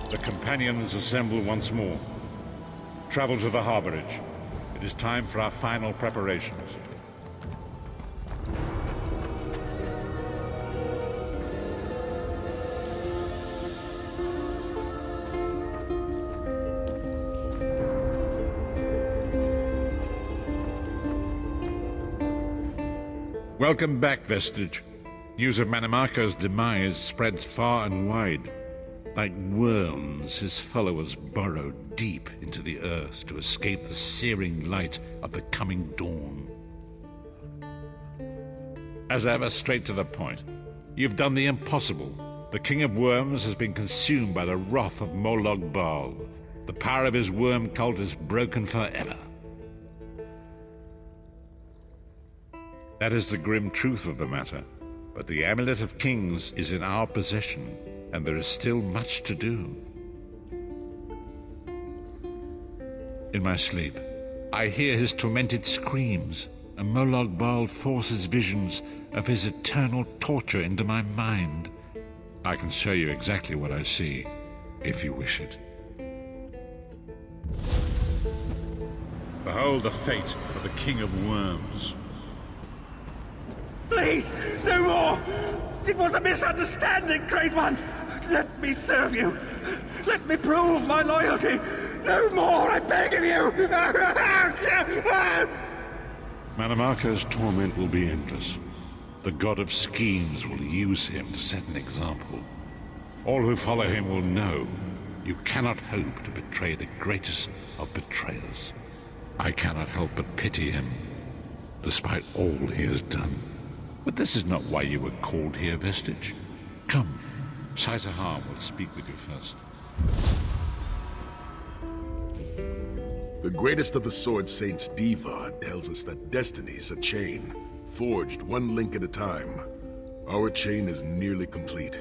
The companions assemble once more. Travel to the harborage. It is time for our final preparations. Welcome back, Vestige. News of Manimarco's demise spreads far and wide. Like worms, his followers burrow deep into the earth to escape the searing light of the coming dawn. As ever, straight to the point. You've done the impossible. The King of Worms has been consumed by the wrath of Molog Baal. The power of his worm cult is broken forever. That is the grim truth of the matter. But the Amulet of Kings is in our possession, and there is still much to do. In my sleep, I hear his tormented screams, and Molog Baal forces visions of his eternal torture into my mind. I can show you exactly what I see, if you wish it. Behold the fate of the King of Worms. Please, no more! It was a misunderstanding, Great One! Let me serve you! Let me prove my loyalty! No more, I beg of you! Manimarco's torment will be endless. The god of schemes will use him to set an example. All who follow him will know you cannot hope to betray the greatest of betrayers. I cannot help but pity him, despite all he has done. But this is not why you were called here, Vestige. Come, Saisahan will speak with you first. The greatest of the Sword Saints, Divad, tells us that destiny's a chain, forged one link at a time. Our chain is nearly complete.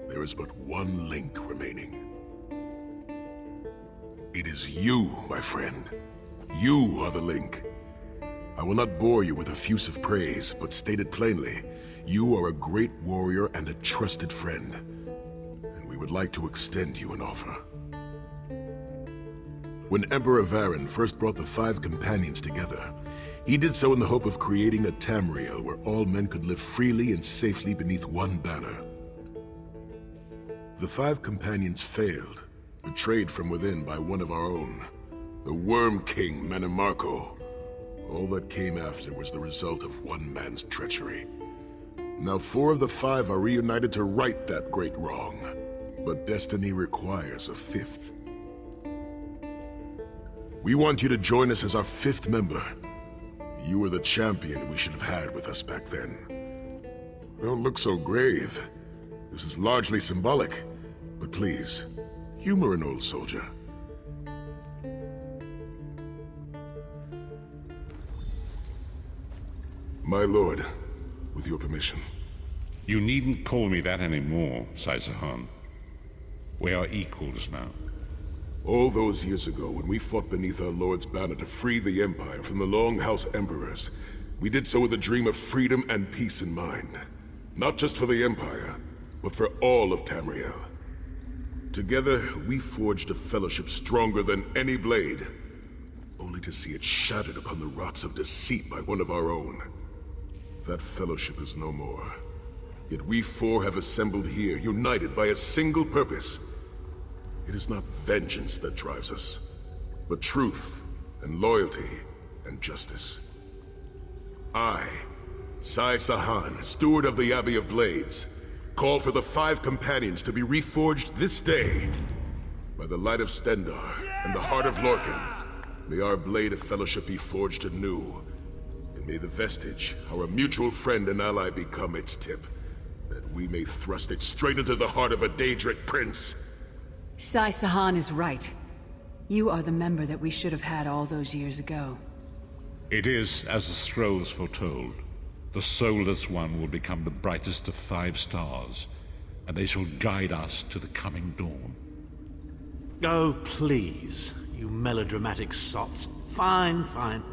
There is but one link remaining. It is you, my friend. You are the link. I will not bore you with effusive praise, but state it plainly, you are a great warrior and a trusted friend, and we would like to extend you an offer. When Emperor Varen first brought the 5 companions together, he did so in the hope of creating a Tamriel where all men could live freely and safely beneath one banner. The 5 companions failed, betrayed from within by one of our own, the Worm King Manimarco. All that came after was the result of one man's treachery. Now 4 of the 5 are reunited to right that great wrong, but destiny requires a 5th. We want you to join us as our 5th member. You were the champion we should have had with us back then. Don't look so grave. This is largely symbolic, but please, humor an old soldier. My lord, with your permission. You needn't call me that anymore, Saisahan. We are equals now. All those years ago, when we fought beneath our lord's banner to free the Empire from the Longhouse Emperors, we did so with a dream of freedom and peace in mind. Not just for the Empire, but for all of Tamriel. Together, we forged a fellowship stronger than any blade, only to see it shattered upon the rocks of deceit by one of our own. That fellowship is no more. Yet we 4 have assembled here, united by a single purpose. It is not vengeance that drives us, but truth and loyalty and justice. I, Saisahan, Steward of the Abbey of Blades, call for the 5 companions to be reforged this day. By the light of Stendarr and the heart of Lorkhan, may our blade of fellowship be forged anew. And may the Vestige, our mutual friend and ally, become its tip, that we may thrust it straight into the heart of a Daedric prince. Saisahan is right. You are the member that we should have had all those years ago. It is as the scrolls foretold. The soulless one will become the brightest of 5 stars, and they shall guide us to the coming dawn. Oh, please, you melodramatic sots. Fine, fine.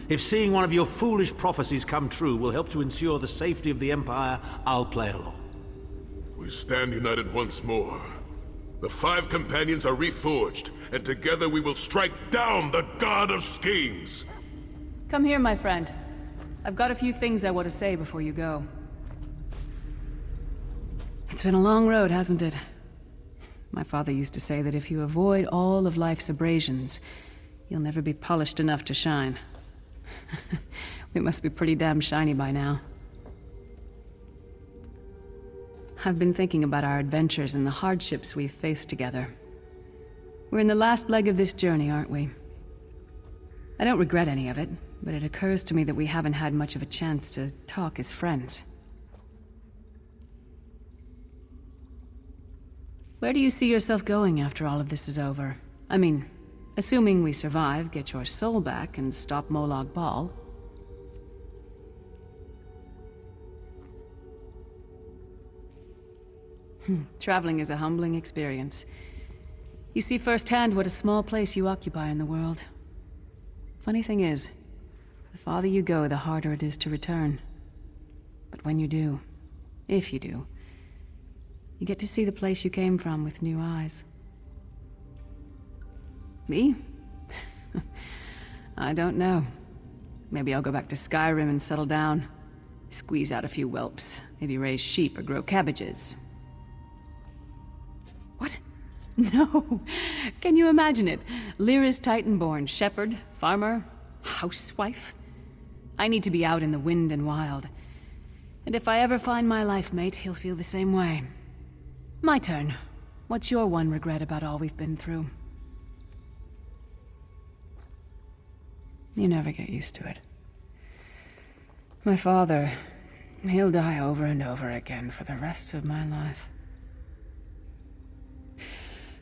If seeing one of your foolish prophecies come true will help to ensure the safety of the Empire, I'll play along. We stand united once more. The 5 companions are reforged, and together we will strike down the God of Schemes! Come here, my friend. I've got a few things I want to say before you go. It's been a long road, hasn't it? My father used to say that if you avoid all of life's abrasions, you'll never be polished enough to shine. We must be pretty damn shiny by now. I've been thinking about our adventures and the hardships we've faced together. We're in the last leg of this journey, aren't we? I don't regret any of it, but it occurs to me that we haven't had much of a chance to talk as friends. Where do you see yourself going after all of this is over? I mean, assuming we survive, get your soul back, and stop Molag Bal. Traveling is a humbling experience. You see firsthand what a small place you occupy in the world. Funny thing is, the farther you go, the harder it is to return. But when you do, if you do, you get to see the place you came from with new eyes. Me? I don't know. Maybe I'll go back to Skyrim and settle down. Squeeze out a few whelps. Maybe raise sheep or grow cabbages. What? No! Can you imagine it? Lyra's Titanborn, shepherd, farmer, housewife. I need to be out in the wind and wild. And if I ever find my life mate, he'll feel the same way. My turn. What's your one regret about all we've been through? You never get used to it. My father, he'll die over and over again for the rest of my life.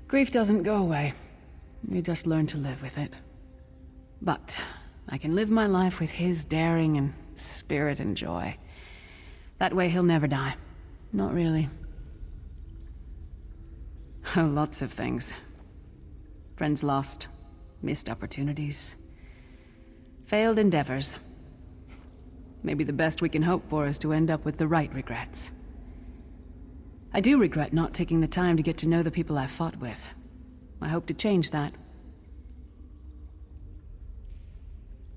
Grief doesn't go away. You just learn to live with it. But I can live my life with his daring and spirit and joy. That way he'll never die. Not really. Oh, lots of things. Friends lost, missed opportunities, failed endeavors. Maybe the best we can hope for is to end up with the right regrets. I do regret not taking the time to get to know the people I fought with. I hope to change that.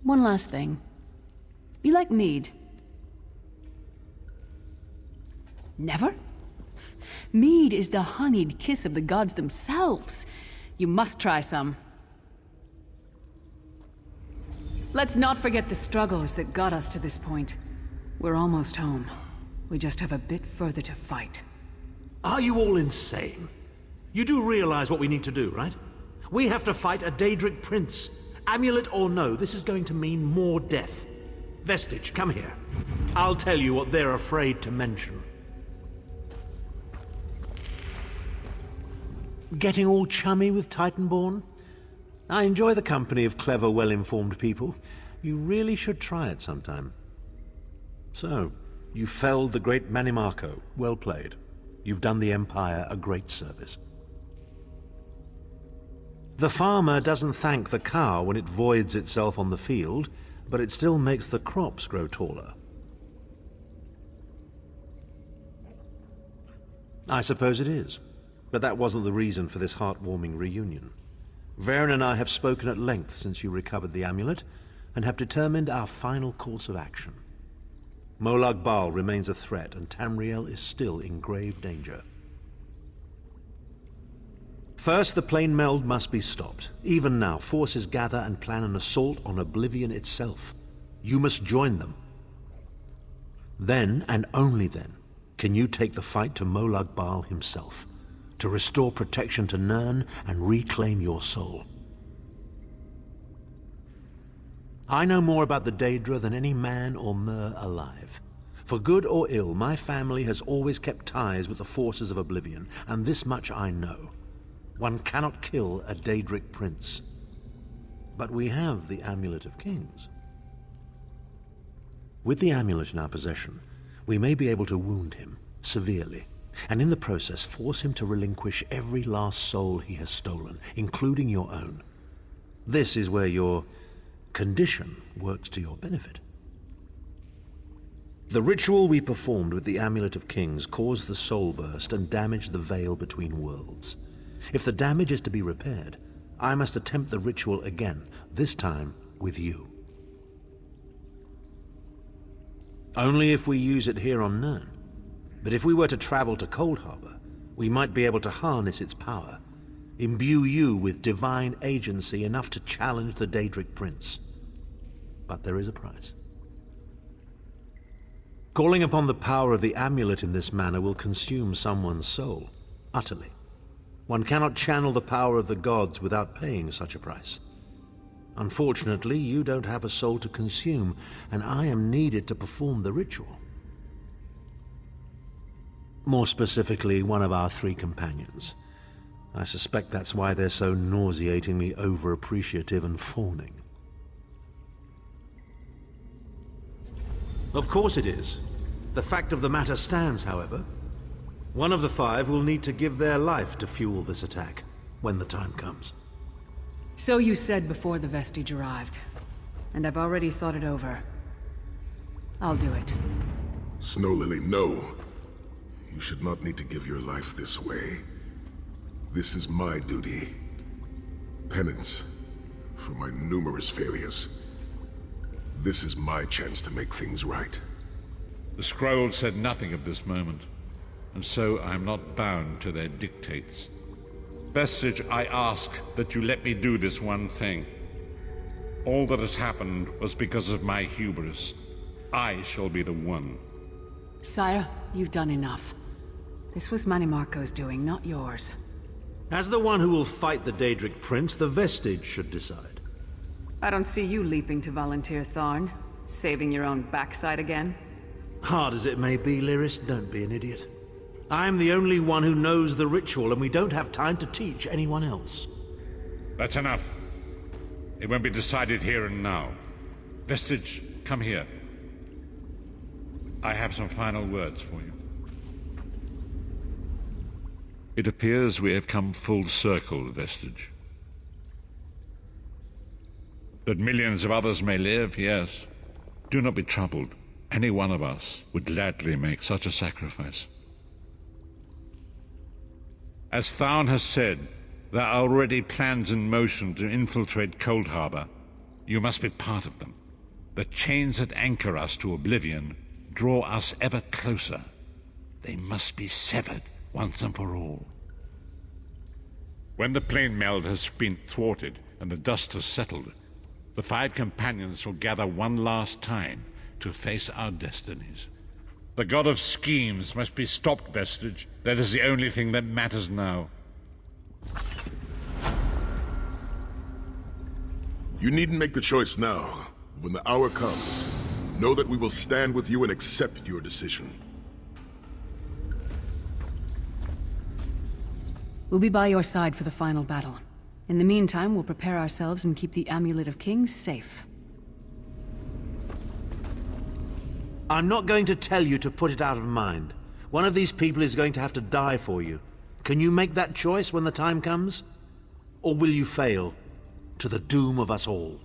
One last thing. You like mead? Never? Mead is the honeyed kiss of the gods themselves. You must try some. Let's not forget the struggles that got us to this point. We're almost home. We just have a bit further to fight. Are you all insane? You do realize what we need to do, right? We have to fight a Daedric prince. Amulet or no, this is going to mean more death. Vestige, come here. I'll tell you what they're afraid to mention. Getting all chummy with Titanborn? I enjoy the company of clever, well-informed people. You really should try it sometime. So, you felled the great Manimarco. Well played. You've done the Empire a great service. The farmer doesn't thank the cow when it voids itself on the field, but it still makes the crops grow taller. I suppose it is, but that wasn't the reason for this heartwarming reunion. Varen and I have spoken at length since you recovered the amulet, and have determined our final course of action. Molag Bal remains a threat, and Tamriel is still in grave danger. First, the Planemeld must be stopped. Even now, forces gather and plan an assault on Oblivion itself. You must join them. Then, and only then, can you take the fight to Molag Bal himself, to restore protection to Nirn and reclaim your soul. I know more about the Daedra than any man or mer alive. For good or ill, my family has always kept ties with the forces of Oblivion, and this much I know. One cannot kill a Daedric prince. But we have the Amulet of Kings. With the amulet in our possession, we may be able to wound him severely, and in the process force him to relinquish every last soul he has stolen, including your own. This is where your condition works to your benefit. The ritual we performed with the Amulet of Kings caused the soul burst and damaged the veil between worlds. If the damage is to be repaired, I must attempt the ritual again, this time with you. Only if we use it here on Nirn. But if we were to travel to Coldharbour, we might be able to harness its power, imbue you with divine agency enough to challenge the Daedric Prince. But there is a price. Calling upon the power of the amulet in this manner will consume someone's soul, utterly. One cannot channel the power of the gods without paying such a price. Unfortunately, you don't have a soul to consume, and I am needed to perform the ritual. More specifically, one of our 3 companions. I suspect that's why they're so nauseatingly over-appreciative and fawning. Of course it is. The fact of the matter stands, however. One of the 5 will need to give their life to fuel this attack, when the time comes. So you said before the Vestige arrived, and I've already thought it over. I'll do it. Snow Lily, no. You should not need to give your life this way. This is my duty. Penance for my numerous failures. This is my chance to make things right. The scroll said nothing of this moment, and so I am not bound to their dictates. Vestige, I ask that you let me do this one thing. All that has happened was because of my hubris. I shall be the one. Sire, you've done enough. This was Manimarco's doing, not yours. As the one who will fight the Daedric Prince, the Vestige should decide. I don't see you leaping to volunteer, Tharn. Saving your own backside again. Hard as it may be, Lyris, don't be an idiot. I'm the only one who knows the ritual, and we don't have time to teach anyone else. That's enough. It won't be decided here and now. Vestige, come here. I have some final words for you. It appears we have come full circle, Vestige. That millions of others may live, yes. Do not be troubled. Any one of us would gladly make such a sacrifice. As Tharn has said, there are already plans in motion to infiltrate Coldharbour. You must be part of them. The chains that anchor us to oblivion draw us ever closer. They must be severed once and for all. When the Planemeld has been thwarted and the dust has settled, the 5 companions will gather one last time to face our destinies. The god of schemes must be stopped, Vestige. That is the only thing that matters now. You needn't make the choice now. When the hour comes, know that we will stand with you and accept your decision. We'll be by your side for the final battle. In the meantime, we'll prepare ourselves and keep the Amulet of Kings safe. I'm not going to tell you to put it out of mind. One of these people is going to have to die for you. Can you make that choice when the time comes? Or will you fail, to the doom of us all?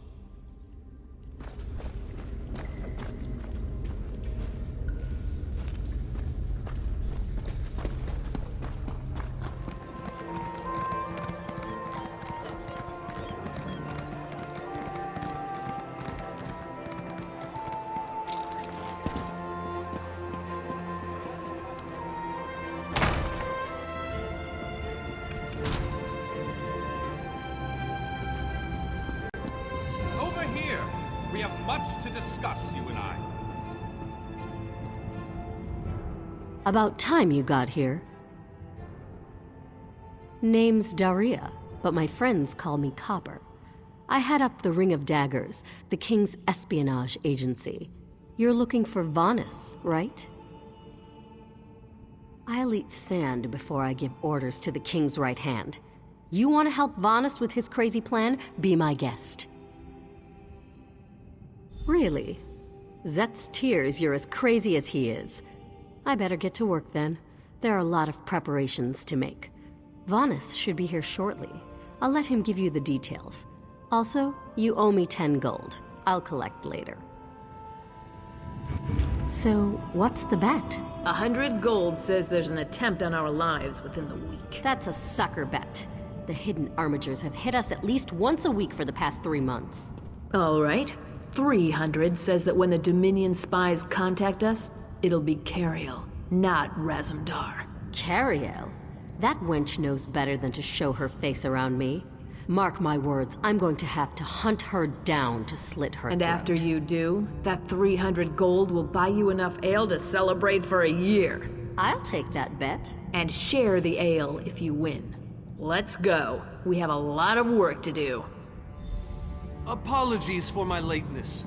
We have much to discuss, you and I. About time you got here. Name's Daria, but my friends call me Copper. I head up the Ring of Daggers, the King's espionage agency. You're looking for Vanus, right? I'll eat sand before I give orders to the King's right hand. You want to help Vanus with his crazy plan? Be my guest. Really? Zet's tears you're as crazy as he is. I better get to work then. There are a lot of preparations to make. Vanus should be here shortly. I'll let him give you the details. Also, you owe me 10 gold. I'll collect later. So, what's the bet? 100 gold says there's an attempt on our lives within the week. That's a sucker bet. The hidden armigers have hit us at least once a week for the past 3 months. All right. 300 says that when the Dominion spies contact us, it'll be Cariel, not Razumdar. Cariel? That wench knows better than to show her face around me. Mark my words, I'm going to have to hunt her down to slit her And throat. after you do, that 300 gold will buy you enough ale to celebrate for a year. I'll take that bet. And share the ale if you win. Let's go. We have a lot of work to do. Apologies for my lateness.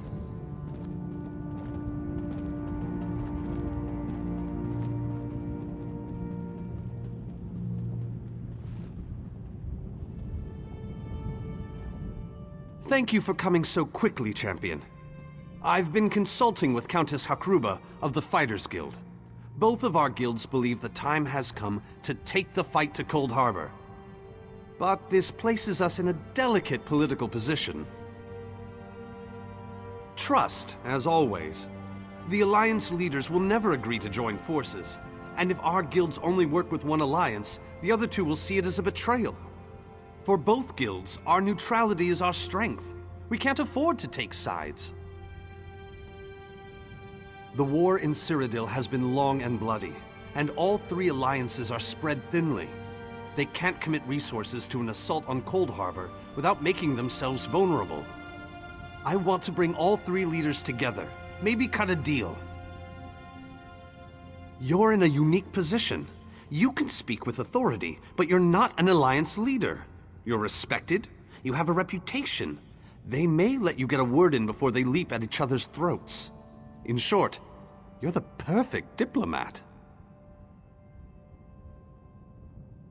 Thank you for coming so quickly, Champion. I've been consulting with Countess Hakruba of the Fighters Guild. Both of our guilds believe the time has come to take the fight to Coldharbour. But this places us in a delicate political position. Trust, as always. The Alliance leaders will never agree to join forces, and if our guilds only work with one alliance, the other two will see it as a betrayal. For both guilds, our neutrality is our strength. We can't afford to take sides. The war in Cyrodiil has been long and bloody, and all three alliances are spread thinly. They can't commit resources to an assault on Coldharbour without making themselves vulnerable. I want to bring all three leaders together, maybe cut a deal. You're in a unique position. You can speak with authority, but you're not an alliance leader. You're respected, you have a reputation. They may let you get a word in before they leap at each other's throats. In short, you're the perfect diplomat.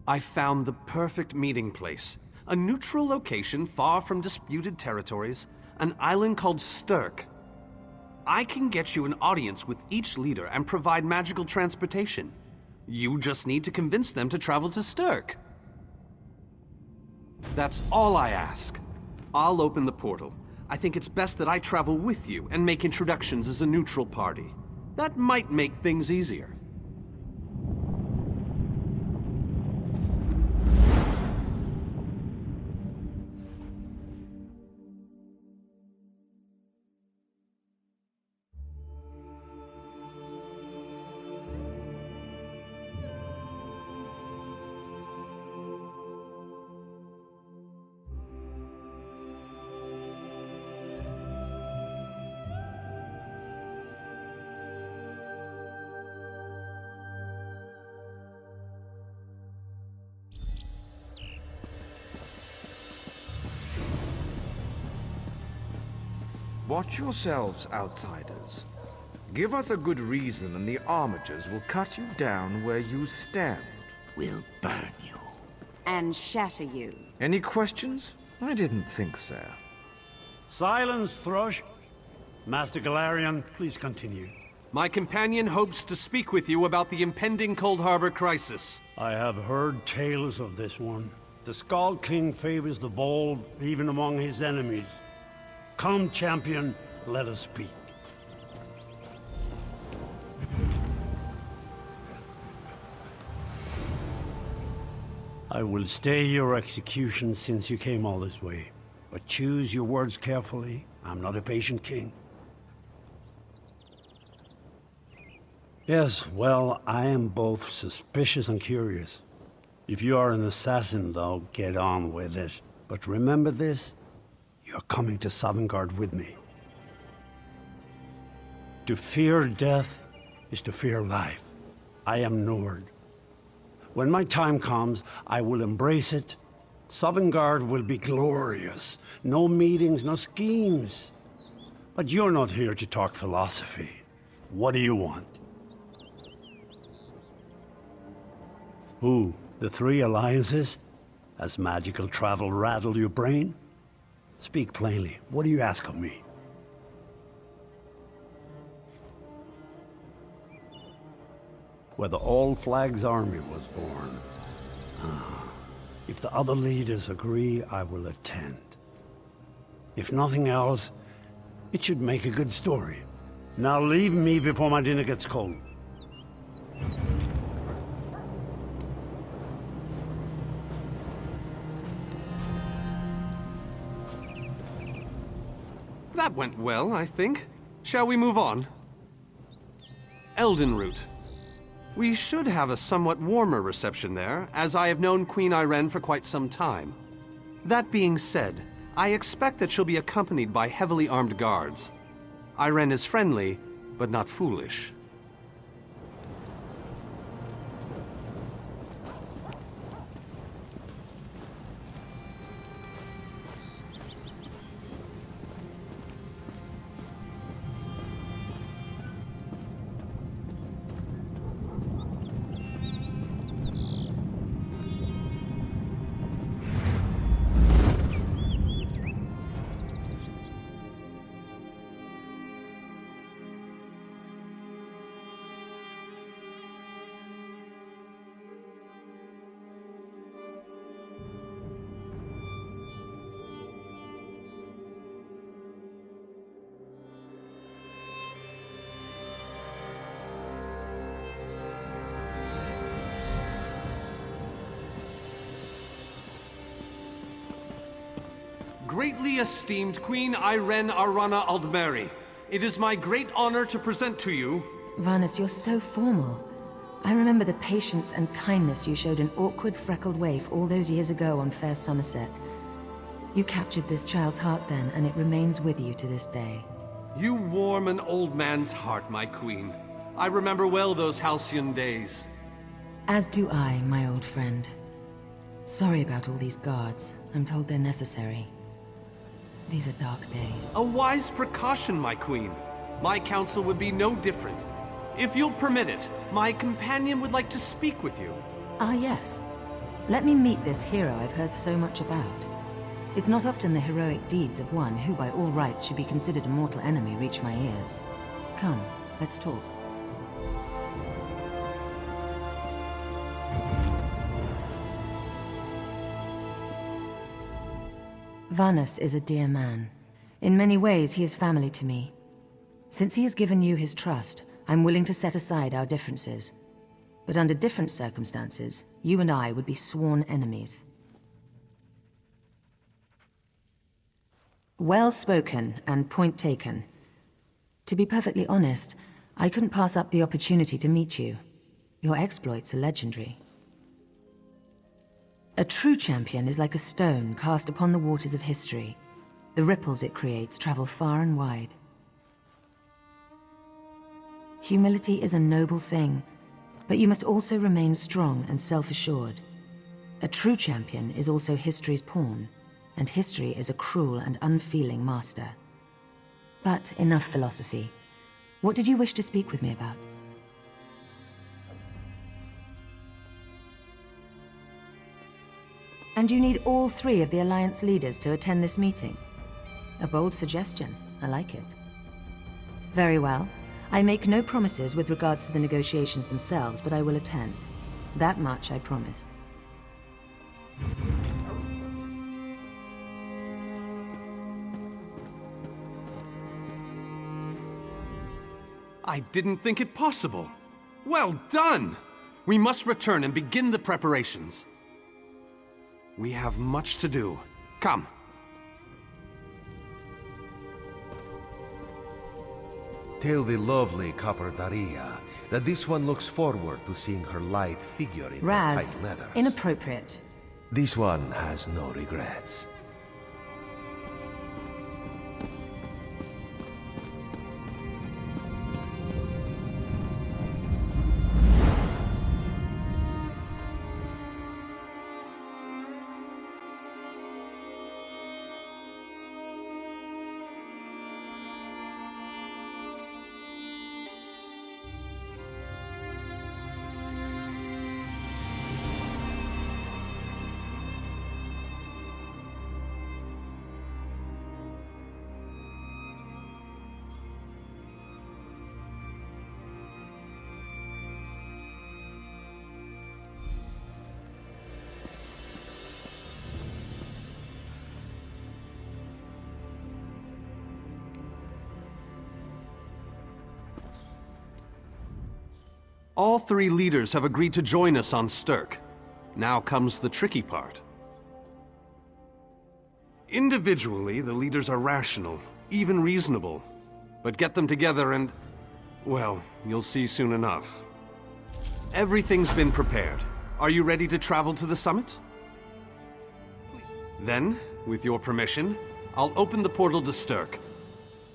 I found the perfect meeting place. A neutral location far from disputed territories, an island called Stirk. I can get you an audience with each leader and provide magical transportation. You just need to convince them to travel to Stirk. That's all I ask. I'll open the portal. I think it's best that I travel with you and make introductions as a neutral party. That might make things easier. Watch yourselves, outsiders. Give us a good reason and the armigers will cut you down where you stand. We'll burn you. And shatter you. Any questions? I didn't think so. Silence, Thrush. Master Galarian, please continue. My companion hopes to speak with you about the impending Coldharbour crisis. I have heard tales of this one. The Skald King favors the bold, even among his enemies. Come, champion, let us speak. I will stay your execution since you came all this way. But choose your words carefully. I'm not a patient king. Yes, well, I am both suspicious and curious. If you are an assassin, though, get on with it. But remember this, you're coming to Sovngarde with me. To fear death is to fear life. I am Nord. When my time comes, I will embrace it. Sovngarde will be glorious. No meetings, no schemes. But you're not here to talk philosophy. What do you want? Who? The three alliances? Has magical travel rattled your brain? Speak plainly. What do you ask of me? Where the All Flags army was born. If the other leaders agree, I will attend. If nothing else, it should make a good story. Now leave me before my dinner gets cold. That went well, I think. Shall we move on? Eldenroot. We should have a somewhat warmer reception there, as I have known Queen Irene for quite some time. That being said, I expect that she'll be accompanied by heavily armed guards. Irene is friendly, but not foolish. Greatly esteemed Queen Irene Arana Aldmeri, it is my great honor to present to you... Vanus, you're so formal. I remember the patience and kindness you showed an awkward, freckled waif all those years ago on fair Somerset. You captured this child's heart then, and it remains with you to this day. You warm an old man's heart, my queen. I remember well those halcyon days. As do I, my old friend. Sorry about all these guards. I'm told they're necessary. These are dark days. A wise precaution, my queen. My counsel would be no different. If you'll permit it, my companion would like to speak with you. Ah, yes. Let me meet this hero I've heard so much about. It's not often the heroic deeds of one who by all rights should be considered a mortal enemy reach my ears. Come, let's talk. Vanus is a dear man. In many ways, he is family to me. Since he has given you his trust, I'm willing to set aside our differences. But under different circumstances, you and I would be sworn enemies. Well spoken and point taken. To be perfectly honest, I couldn't pass up the opportunity to meet you. Your exploits are legendary. A true champion is like a stone cast upon the waters of history. The ripples it creates travel far and wide. Humility is a noble thing, but you must also remain strong and self-assured. A true champion is also history's pawn, and history is a cruel and unfeeling master. But enough philosophy. What did you wish to speak with me about? And you need all three of the Alliance leaders to attend this meeting? A bold suggestion. I like it. Very well. I make no promises with regards to the negotiations themselves, but I will attend. That much I promise. I didn't think it possible. Well done! We must return and begin the preparations. We have much to do. Come. Tell the lovely Copper Daria that this one looks forward to seeing her lithe figure in Raz, tight leathers. inappropriate. This one has no regrets. All 3 leaders have agreed to join us on Stirk. Now comes the tricky part. Individually, the leaders are rational, even reasonable. But get them together and, well, you'll see soon enough. Everything's been prepared. Are you ready to travel to the summit? Then, with your permission, I'll open the portal to Stirk.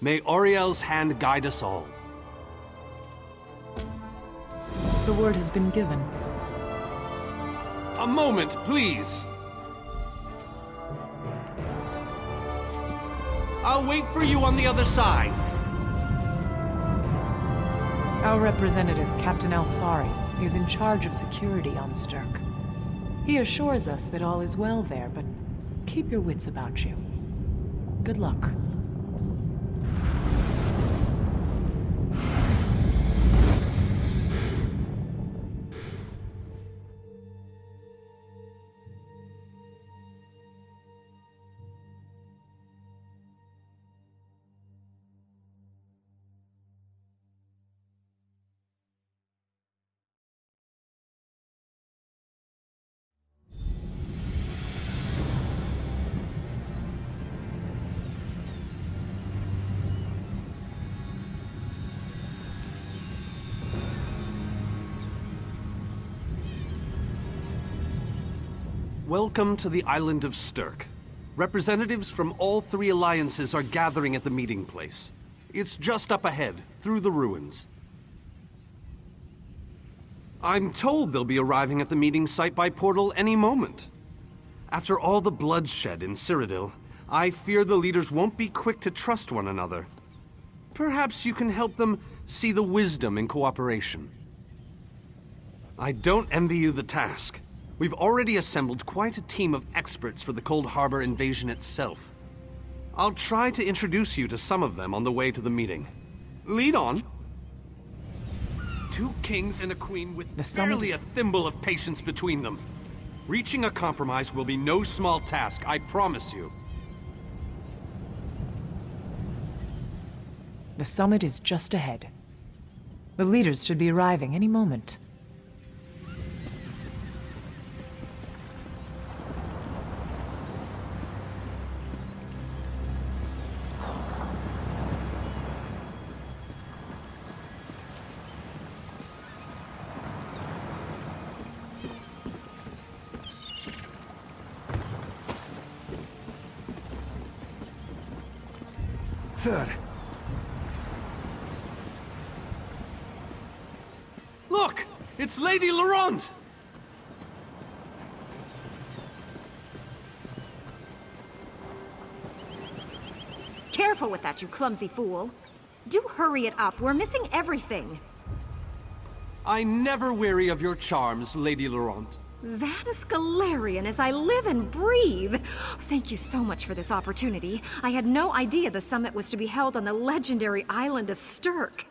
May Auriel's hand guide us all. The word has been given. A moment, please! I'll wait for you on the other side. Our representative, Captain Alfari, is in charge of security on Stirk. He assures us that all is well there, but keep your wits about you. Good luck. Welcome to the island of Stirk. Representatives from all 3 alliances are gathering at the meeting place. It's just up ahead, through the ruins. I'm told they'll be arriving at the meeting site by portal any moment. After all the bloodshed in Cyrodiil, I fear the leaders won't be quick to trust one another. Perhaps you can help them see the wisdom in cooperation. I don't envy you the task. We've already assembled quite a team of experts for the Coldharbour invasion itself. I'll try to introduce you to some of them on the way to the meeting. Lead on. 2 kings and a queen with barely a thimble of patience between them. Reaching a compromise will be no small task, I promise you. The summit is just ahead. The leaders should be arriving any moment. Look! It's Lady Laurent! Careful with that, you clumsy fool. Do hurry it up. We're missing everything. I never weary of your charms, Lady Laurent. Vanus Galarian as I live and breathe. Thank you so much for this opportunity. I had no idea the summit was to be held on the legendary island of Stirk.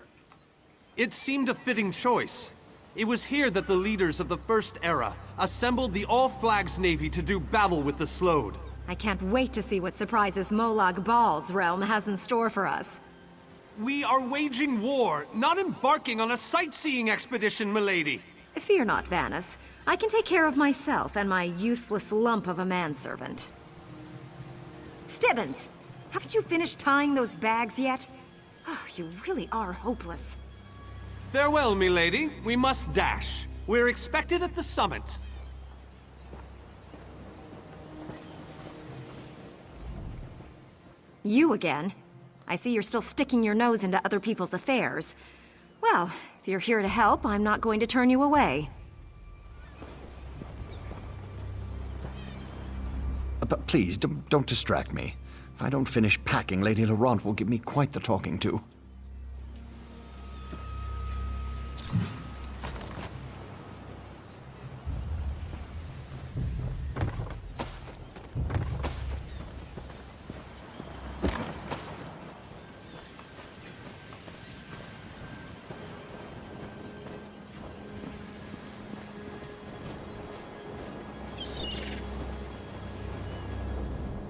It seemed a fitting choice. It was here that the leaders of the First Era assembled the All-Flags Navy to do battle with the Slode. I can't wait to see what surprises Molag Bal's realm has in store for us. We are waging war, not embarking on a sightseeing expedition, milady. Fear not, Vanus. I can take care of myself and my useless lump of a manservant. Stibbons! Haven't you finished tying those bags yet? Oh, you really are hopeless. Farewell, milady. We must dash. We're expected at the summit. You again? I see you're still sticking your nose into other people's affairs. Well, if you're here to help, I'm not going to turn you away. But please, don't distract me. If I don't finish packing, Lady Laurent will give me quite the talking to.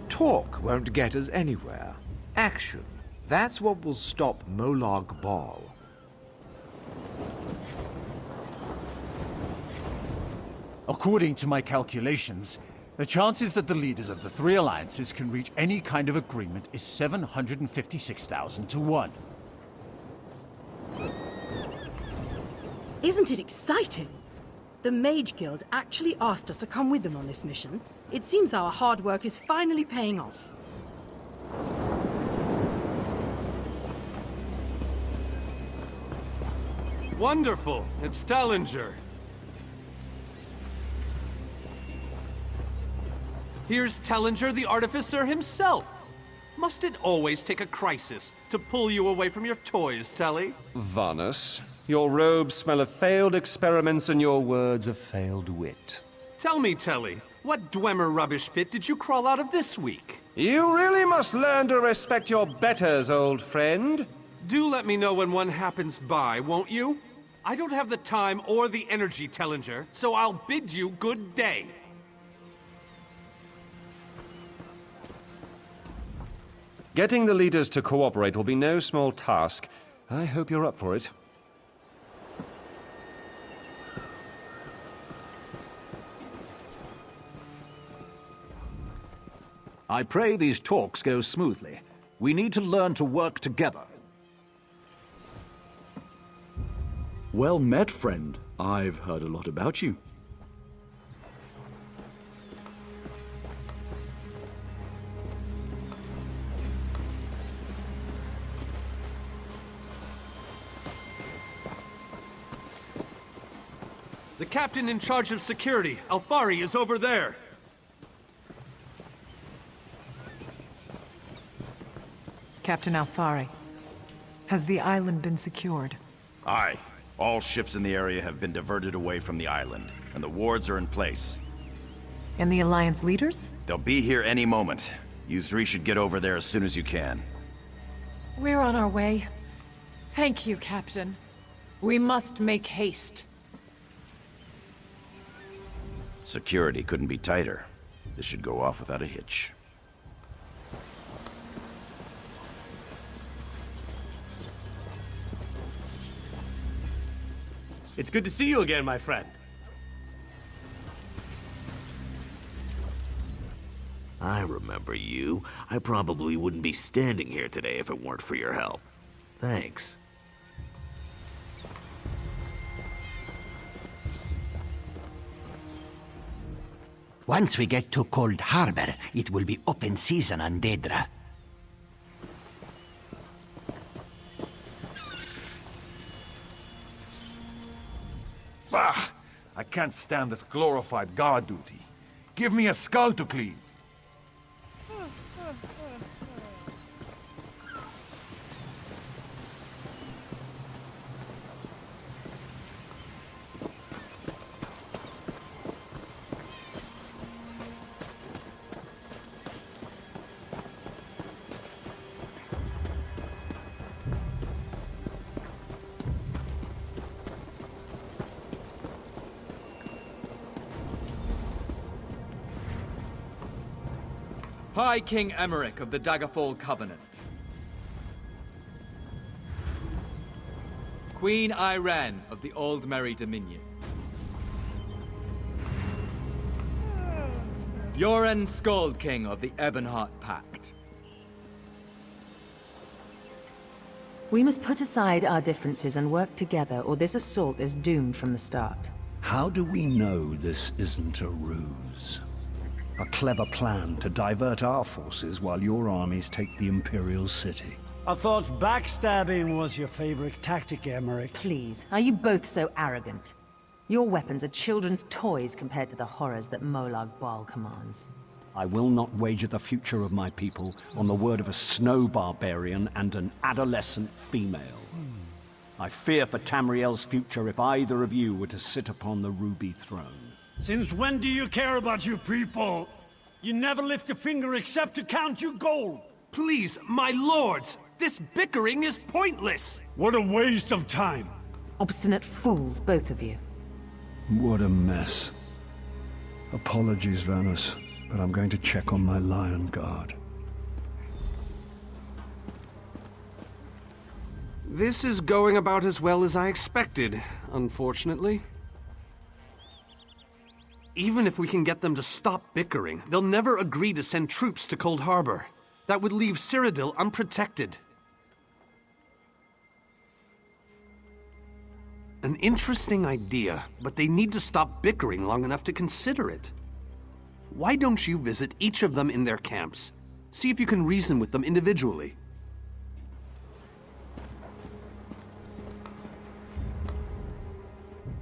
Talk won't get us anywhere. Action. That's what will stop Molag Bal. According to my calculations, the chances that the leaders of the three alliances can reach any kind of agreement is 756,000 to 1. Isn't it exciting? The Mage Guild actually asked us to come with them on this mission. It seems our hard work is finally paying off. Wonderful! It's Tallinger. Here's Tallinger the Artificer himself. Must it always take a crisis to pull you away from your toys, Tally? Vanus, your robes smell of failed experiments and your words of failed wit. Tell me, Telly, what Dwemer rubbish pit did you crawl out of this week? You really must learn to respect your betters, old friend. Do let me know when one happens by, won't you? I don't have the time or the energy, Tellinger, so I'll bid you good day. Getting the leaders to cooperate will be no small task. I hope you're up for it. I pray these talks go smoothly. We need to learn to work together. Well met, friend. I've heard a lot about you. The captain in charge of security, Alfari, is over there. Captain Alfari, has the island been secured? Aye. All ships in the area have been diverted away from the island, and the wards are in place. And the Alliance leaders? They'll be here any moment. You three should get over there as soon as you can. We're on our way. Thank you, Captain. We must make haste. Security couldn't be tighter. This should go off without a hitch. It's good to see you again, my friend. I remember you. I probably wouldn't be standing here today if it weren't for your help. Thanks. Once we get to Coldharbour, it will be open season on Daedra. Bah! I can't stand this glorified guard duty. Give me a skull to cleave. High King Emeric of the Daggerfall Covenant. Queen Irene of the Old Merry Dominion. Yoren Skald King of the Ebonheart Pact. We must put aside our differences and work together, or this assault is doomed from the start. How do we know this isn't a ruse? A clever plan to divert our forces while your armies take the Imperial City. I thought backstabbing was your favorite tactic, Emeric. Please, are you both so arrogant? Your weapons are children's toys compared to the horrors that Molag Bal commands. I will not wager the future of my people on the word of a snow barbarian and an adolescent female. I fear for Tamriel's future if either of you were to sit upon the Ruby Throne. Since when do you care about your people? You never lift a finger except to count your gold. Please, my lords, this bickering is pointless. What a waste of time. Obstinate fools, both of you. What a mess. Apologies, Vanus, but I'm going to check on my Lion Guard. This is going about as well as I expected, unfortunately. Even if we can get them to stop bickering, they'll never agree to send troops to Coldharbour. That would leave Cyrodiil unprotected. An interesting idea, but they need to stop bickering long enough to consider it. Why don't you visit each of them in their camps? See if you can reason with them individually.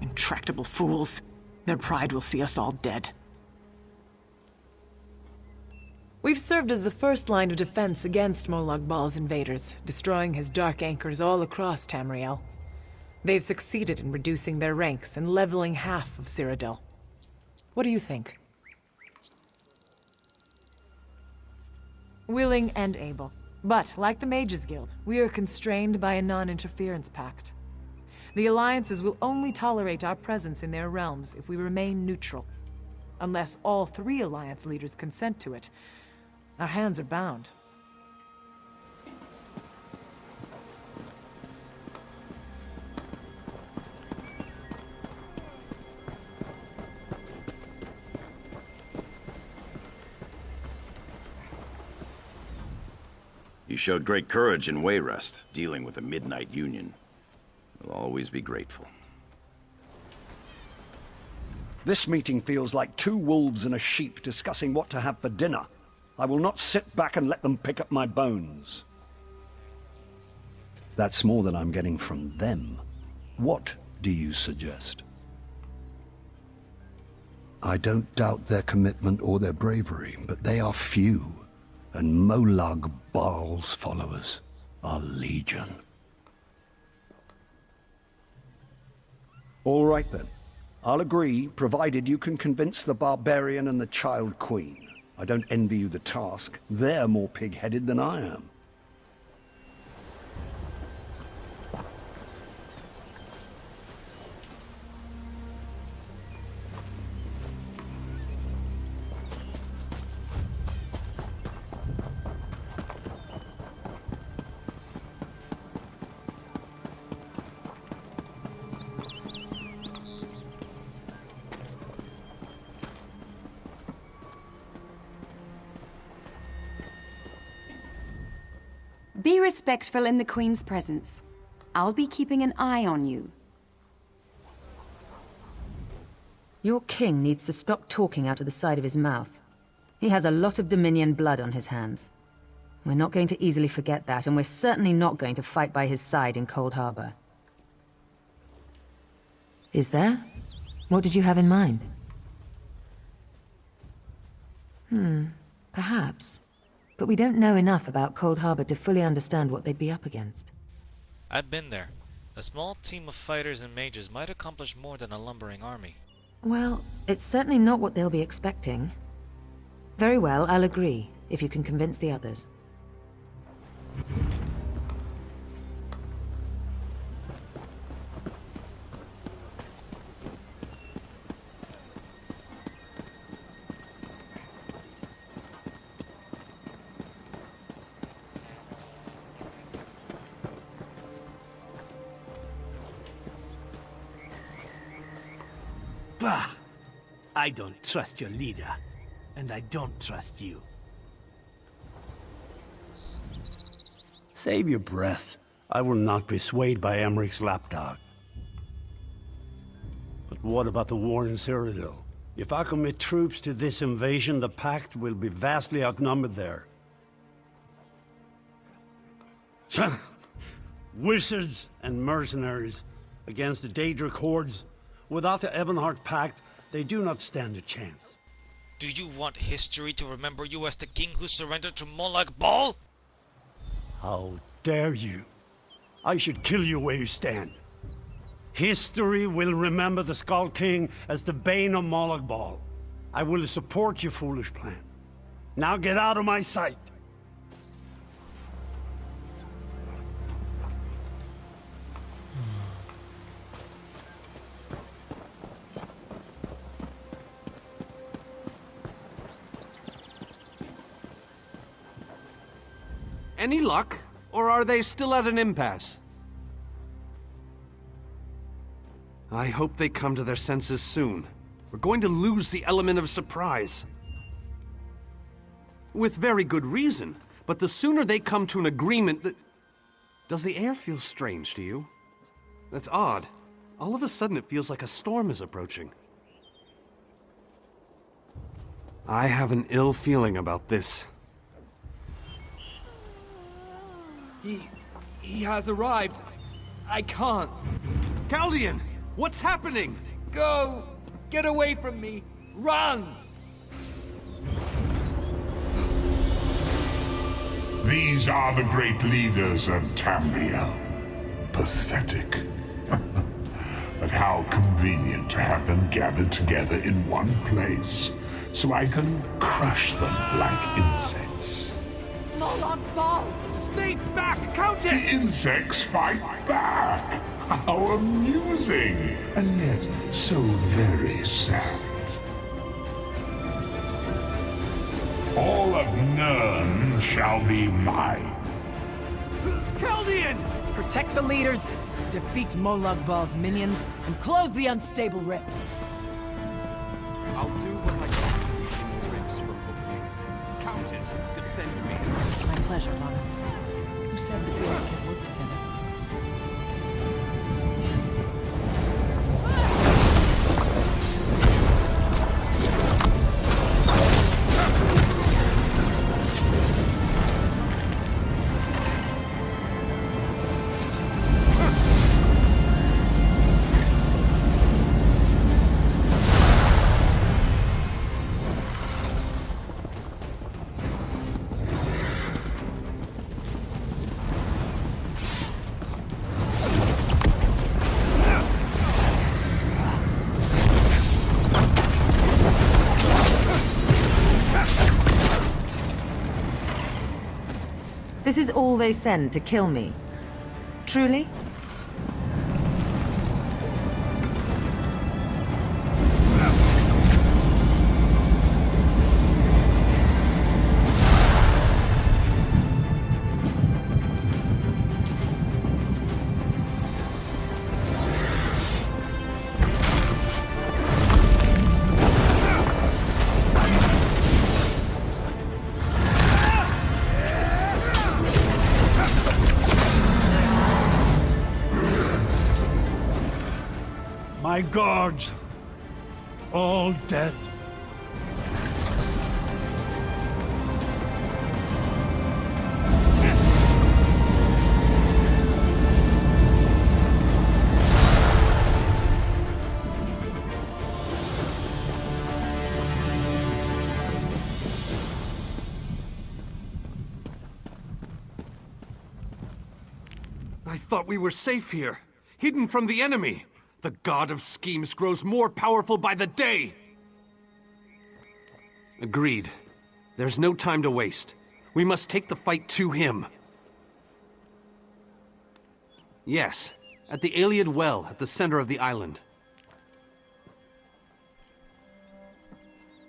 Intractable fools. Their pride will see us all dead. We've served as the first line of defense against Molag Bal's invaders, destroying his dark anchors all across Tamriel. They've succeeded in reducing their ranks and leveling half of Cyrodiil. What do you think? Willing and able. But, like the Mages Guild, we are constrained by a non-interference pact. The alliances will only tolerate our presence in their realms if we remain neutral. Unless all 3 alliance leaders consent to it, our hands are bound. You showed great courage in Wayrest, dealing with the Midnight Union. We'll always be grateful. This meeting feels like 2 wolves and a sheep discussing what to have for dinner. I will not sit back and let them pick up my bones. That's more than I'm getting from them. What do you suggest? I don't doubt their commitment or their bravery, but they are few, and Molag Bal's followers are legion. All right then. I'll agree, provided you can convince the barbarian and the child queen. I don't envy you the task. They're more pig-headed than I am. Be respectful in the Queen's presence. I'll be keeping an eye on you. Your king needs to stop talking out of the side of his mouth. He has a lot of Dominion blood on his hands. We're not going to easily forget that, and we're certainly not going to fight by his side in Coldharbour. Is there? What did you have in mind? Perhaps. But we don't know enough about Coldharbour to fully understand what they'd be up against. I've been there. A small team of fighters and mages might accomplish more than a lumbering army. Well, it's certainly not what they'll be expecting. Very well, I'll agree, if you can convince the others. Bah! I don't trust your leader, and I don't trust you. Save your breath. I will not be swayed by Emmeric's lapdog. But what about the war in Cyrodiil? If I commit troops to this invasion, the Pact will be vastly outnumbered there. Wizards and mercenaries against the Daedric hordes. Without the Ebonheart Pact, they do not stand a chance. Do you want history to remember you as the king who surrendered to Molag Bal? How dare you? I should kill you where you stand. History will remember the Skull King as the bane of Molag Bal. I will support your foolish plan. Now get out of my sight! Any luck? Or are they still at an impasse? I hope they come to their senses soon. We're going to lose the element of surprise. With very good reason, but the sooner they come to an agreement... Does the air feel strange to you? That's odd. All of a sudden it feels like a storm is approaching. I have an ill feeling about this. He has arrived. I can't. Caldian! What's happening? Go! Get away from me! Run! These are the great leaders of Tamriel. Pathetic. But how convenient to have them gathered together in one place, so I can crush them like insects. Molag Bal! Stay back, Countess! The insects fight back! How amusing! And yet, so very sad. All of Nirn shall be mine. Caldian! Protect the leaders, defeat Molag Bal's minions, and close the unstable rifts. I'll do what I can to keep the rifts from opening. Countess, defend me. My pleasure, Vanus. Who said the guilds can work together? This is all they send to kill me. Truly? My guards, all dead. I thought we were safe here, hidden from the enemy. The god of schemes grows more powerful by the day! Agreed. There's no time to waste. We must take the fight to him. Yes, at the Iliad Well at the center of the island.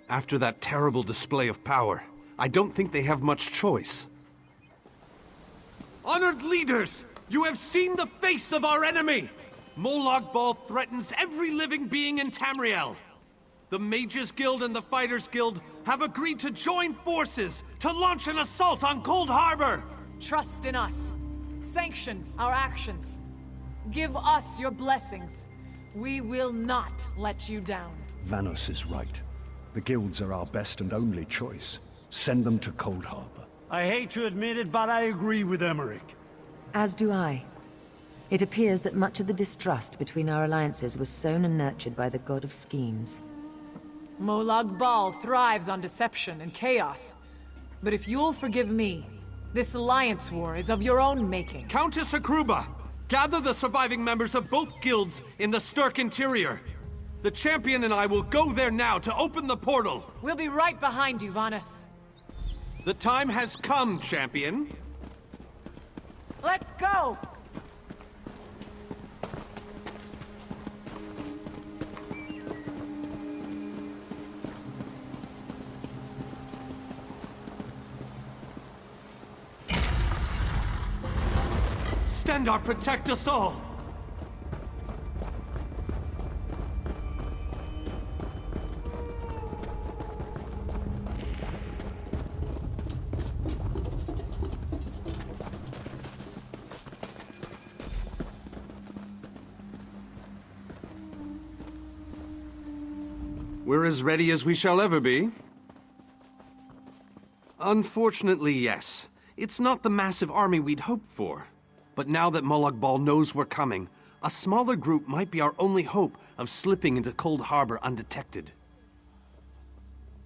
After that terrible display of power, I don't think they have much choice. Honored leaders! You have seen the face of our enemy! Molag Bal threatens every living being in Tamriel. The Mages Guild and the Fighters Guild have agreed to join forces to launch an assault on Coldharbour. Trust in us. Sanction our actions. Give us your blessings. We will not let you down. Vanus is right. The guilds are our best and only choice. Send them to Coldharbour. I hate to admit it, but I agree with Emmerich. As do I. It appears that much of the distrust between our alliances was sown and nurtured by the god of schemes. Molag Bal thrives on deception and chaos. But if you'll forgive me, this alliance war is of your own making. Countess Akruba, gather the surviving members of both guilds in the Sturk interior. The champion and I will go there now to open the portal. We'll be right behind you, Vanus. The time has come, champion. Let's go! Stendarr, protect us all! We're as ready as we shall ever be. Unfortunately, yes. It's not the massive army we'd hoped for. But now that Molag Bal knows we're coming, a smaller group might be our only hope of slipping into Coldharbour undetected.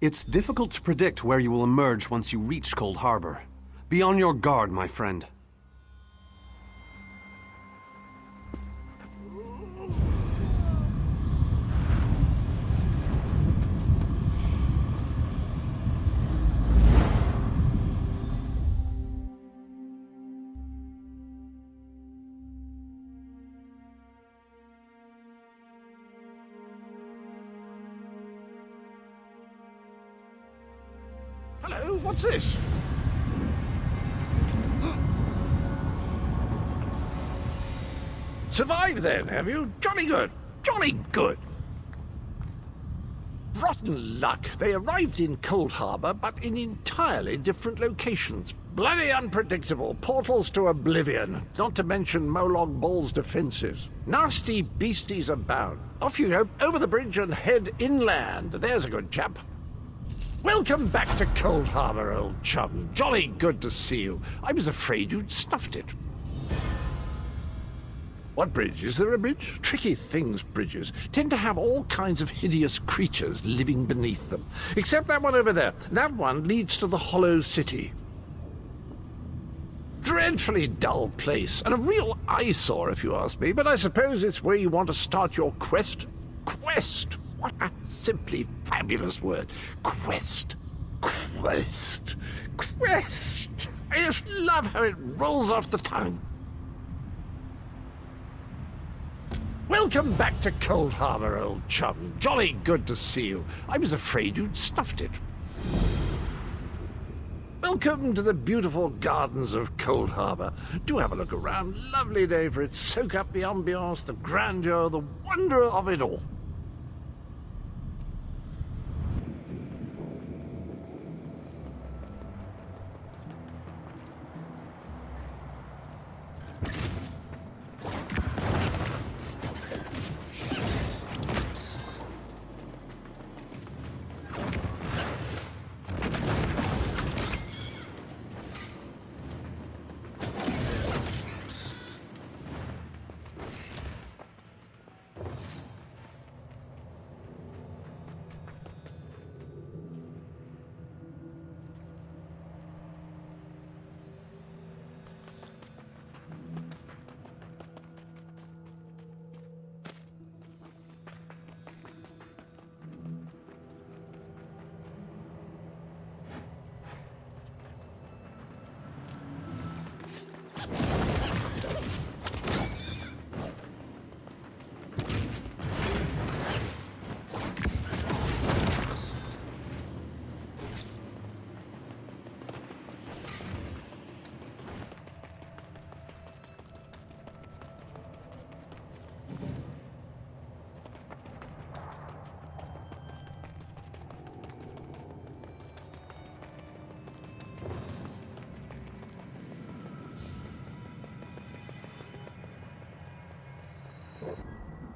It's difficult to predict where you will emerge once you reach Coldharbour. Be on your guard, my friend. Hello, what's this? Survived then, have you? Jolly good. Jolly good. Rotten luck. They arrived in Coldharbour, but in entirely different locations. Bloody unpredictable. Portals to oblivion. Not to mention Molag Bal's defenses. Nasty beasties abound. Off you go, over the bridge and head inland. There's a good chap. Welcome back to Coldharbour, old chum. Jolly good to see you. I was afraid you'd snuffed it. What bridge? Is there a bridge? Tricky things, bridges. Tend to have all kinds of hideous creatures living beneath them. Except that one over there. That one leads to the Hollow City. Dreadfully dull place, and a real eyesore if you ask me, but I suppose it's where you want to start your quest. Quest! What a simply fabulous word. Quest. Quest. Quest! I just love how it rolls off the tongue. Welcome back to Coldharbour, old chum. Jolly good to see you. I was afraid you'd snuffed it. Welcome to the beautiful gardens of Coldharbour. Do have a look around. Lovely day for it. Soak up the ambiance, the grandeur, the wonder of it all.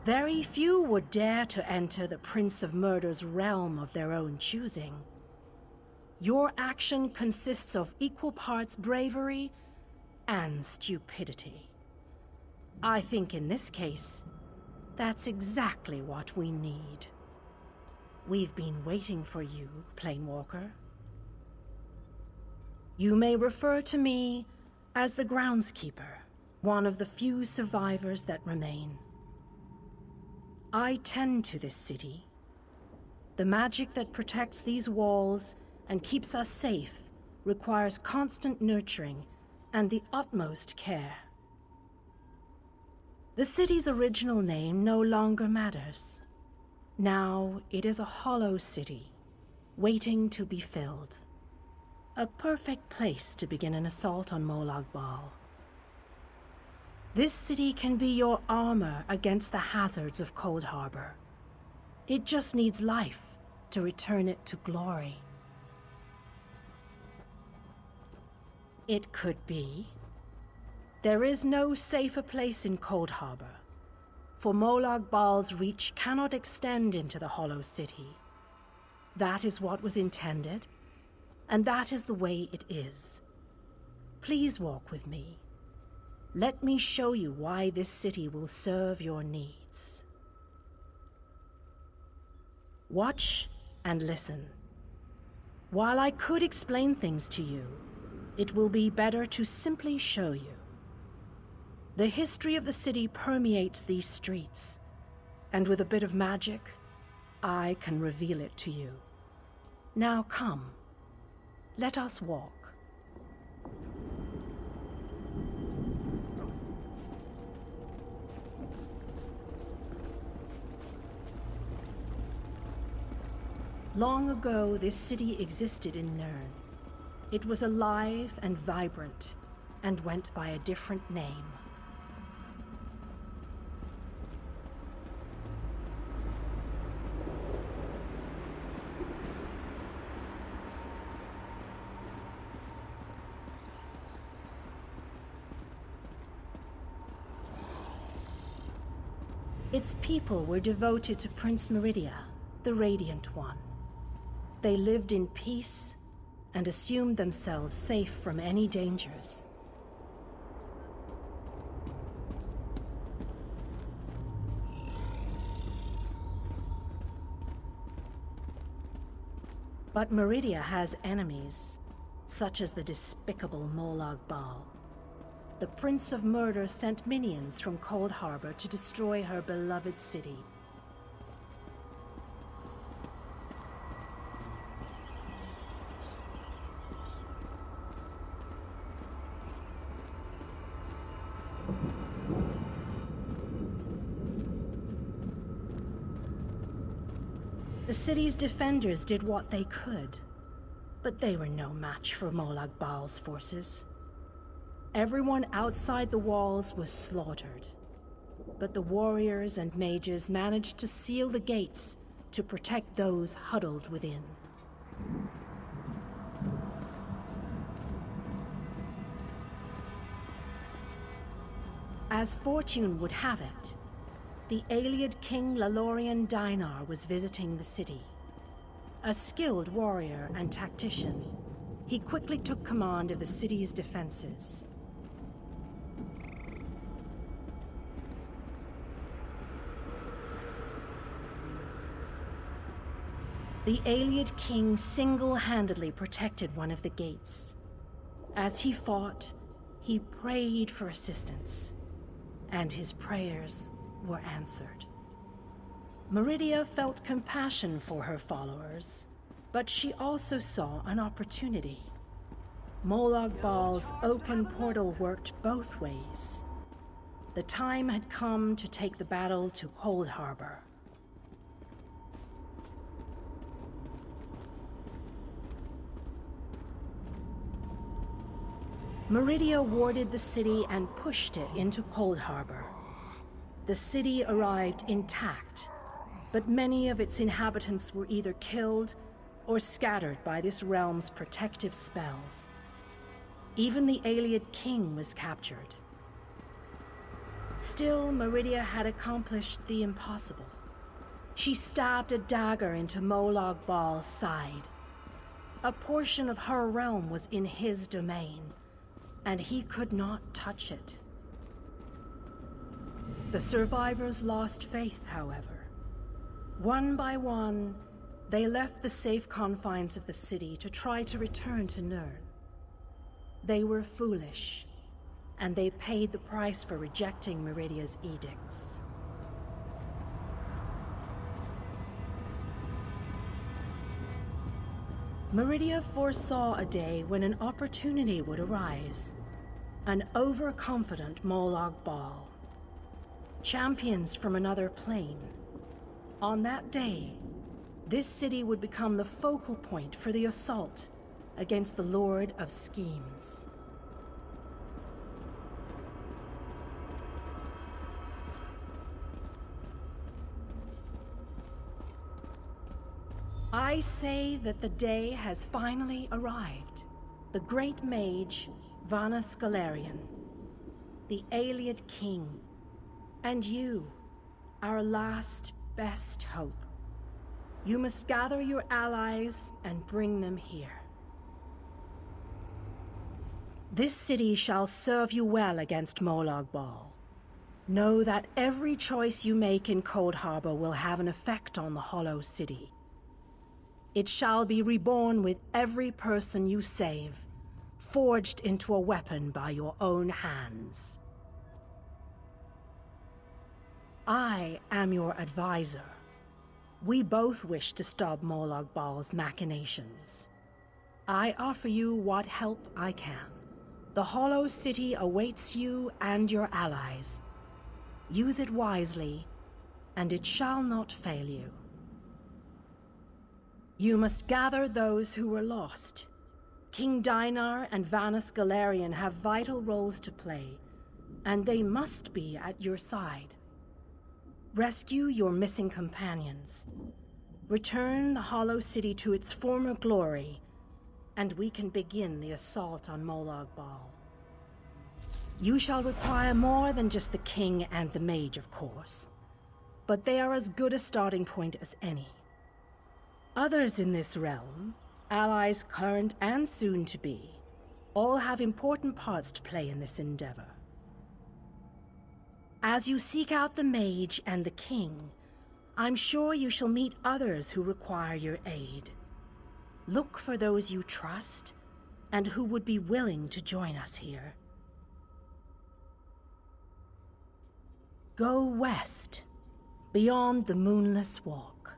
Very few would dare to enter the Prince of Murder's realm of their own choosing. Your action consists of equal parts bravery and stupidity. I think in this case, that's exactly what we need. We've been waiting for you, Planewalker. You may refer to me as the Groundskeeper, one of the few survivors that remain. I tend to this city. The magic that protects these walls and keeps us safe requires constant nurturing and the utmost care. The city's original name no longer matters. Now it is a hollow city, waiting to be filled. A perfect place to begin an assault on Molag Bal. This city can be your armor against the hazards of Coldharbour. It just needs life to return it to glory. It could be. There is no safer place in Coldharbour, for Molag Bal's reach cannot extend into the Hollow City. That is what was intended, and that is the way it is. Please walk with me. Let me show you why this city will serve your needs. Watch and listen. While I could explain things to you, it will be better to simply show you. The history of the city permeates these streets, and with a bit of magic, I can reveal it to you. Now come, let us walk. Long ago, this city existed in Nirn. It was alive and vibrant, and went by a different name. Its people were devoted to Prince Meridia, the Radiant One. They lived in peace and assumed themselves safe from any dangers. But Meridia has enemies, such as the despicable Molag Bal. The Prince of Murder sent minions from Coldharbour to destroy her beloved city. The city's defenders did what they could, but they were no match for Molag Bal's forces. Everyone outside the walls was slaughtered, but the warriors and mages managed to seal the gates to protect those huddled within. As fortune would have it, the Ayleid King Lalorian Dainar was visiting the city. A skilled warrior and tactician, he quickly took command of the city's defenses. The Ayleid King single-handedly protected one of the gates. As he fought, he prayed for assistance, and his prayers were answered. Meridia felt compassion for her followers, but she also saw an opportunity. Molag Bal's open portal worked both ways. The time had come to take the battle to Coldharbour. Meridia warded the city and pushed it into Coldharbour. The city arrived intact, but many of its inhabitants were either killed or scattered by this realm's protective spells. Even the Ayleid King was captured. Still, Meridia had accomplished the impossible. She stabbed a dagger into Molag Bal's side. A portion of her realm was in his domain, and he could not touch it. The survivors lost faith, however. One by one, they left the safe confines of the city to try to return to Nirn. They were foolish, and they paid the price for rejecting Meridia's edicts. Meridia foresaw a day when an opportunity would arise. An overconfident Molag Bal. Champions from another plane. On that day, this city would become the focal point for the assault against the Lord of Schemes. I say that the day has finally arrived. The great mage, Vana Scalarian, the Ayleid King, and you, our last best hope. You must gather your allies and bring them here. This city shall serve you well against Molag Bal. Know that every choice you make in Coldharbour will have an effect on the Hollow City. It shall be reborn with every person you save, forged into a weapon by your own hands. I am your advisor. We both wish to stop Molag Bal's machinations. I offer you what help I can. The Hollow City awaits you and your allies. Use it wisely, and it shall not fail you. You must gather those who were lost. King Dinar and Vanus Galarian have vital roles to play, and they must be at your side. Rescue your missing companions. Return the Hollow City to its former glory, and we can begin the assault on Molag Bal. You shall require more than just the king and the mage, of course, but they are as good a starting point as any. Others in this realm, allies current and soon to be, all have important parts to play in this endeavor. As you seek out the mage and the king, I'm sure you shall meet others who require your aid. Look for those you trust, and who would be willing to join us here. Go west, beyond the Moonless Walk.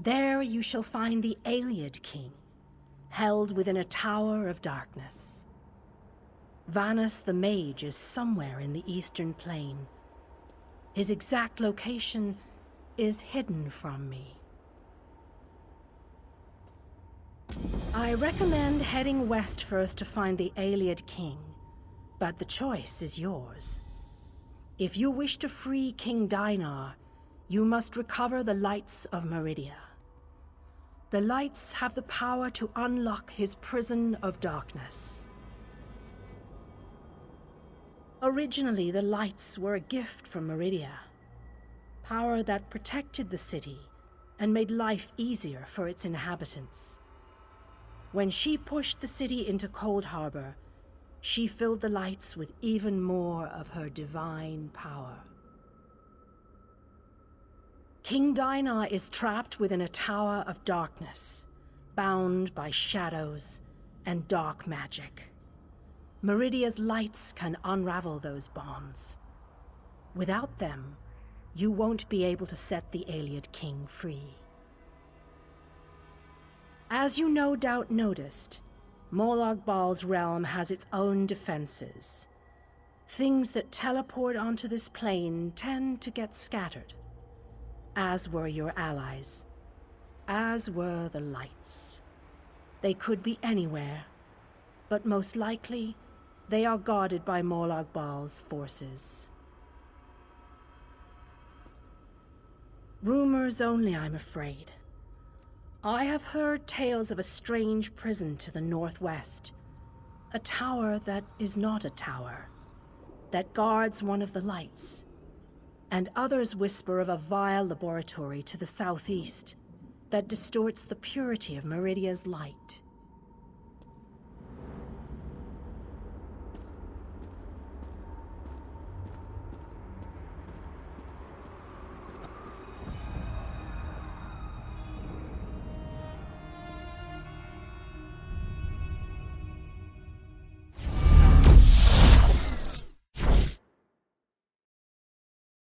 There you shall find the Ayleid King, held within a tower of darkness. Vanus the Mage is somewhere in the Eastern Plain. His exact location is hidden from me. I recommend heading west first to find the Ayleid King, but the choice is yours. If you wish to free King Dinar, you must recover the lights of Meridia. The lights have the power to unlock his prison of darkness. Originally, the lights were a gift from Meridia, power that protected the city and made life easier for its inhabitants. When she pushed the city into Coldharbour, she filled the lights with even more of her divine power. King Dinar is trapped within a tower of darkness, bound by shadows and dark magic. Meridia's lights can unravel those bonds. Without them, you won't be able to set the Ayleid King free. As you no doubt noticed, Molag Bal's realm has its own defenses. Things that teleport onto this plane tend to get scattered, as were your allies, as were the lights. They could be anywhere, but most likely, they are guarded by Molag Bal's forces. Rumors only, I'm afraid. I have heard tales of a strange prison to the northwest. A tower that is not a tower, that guards one of the lights. And others whisper of a vile laboratory to the southeast that distorts the purity of Meridia's light.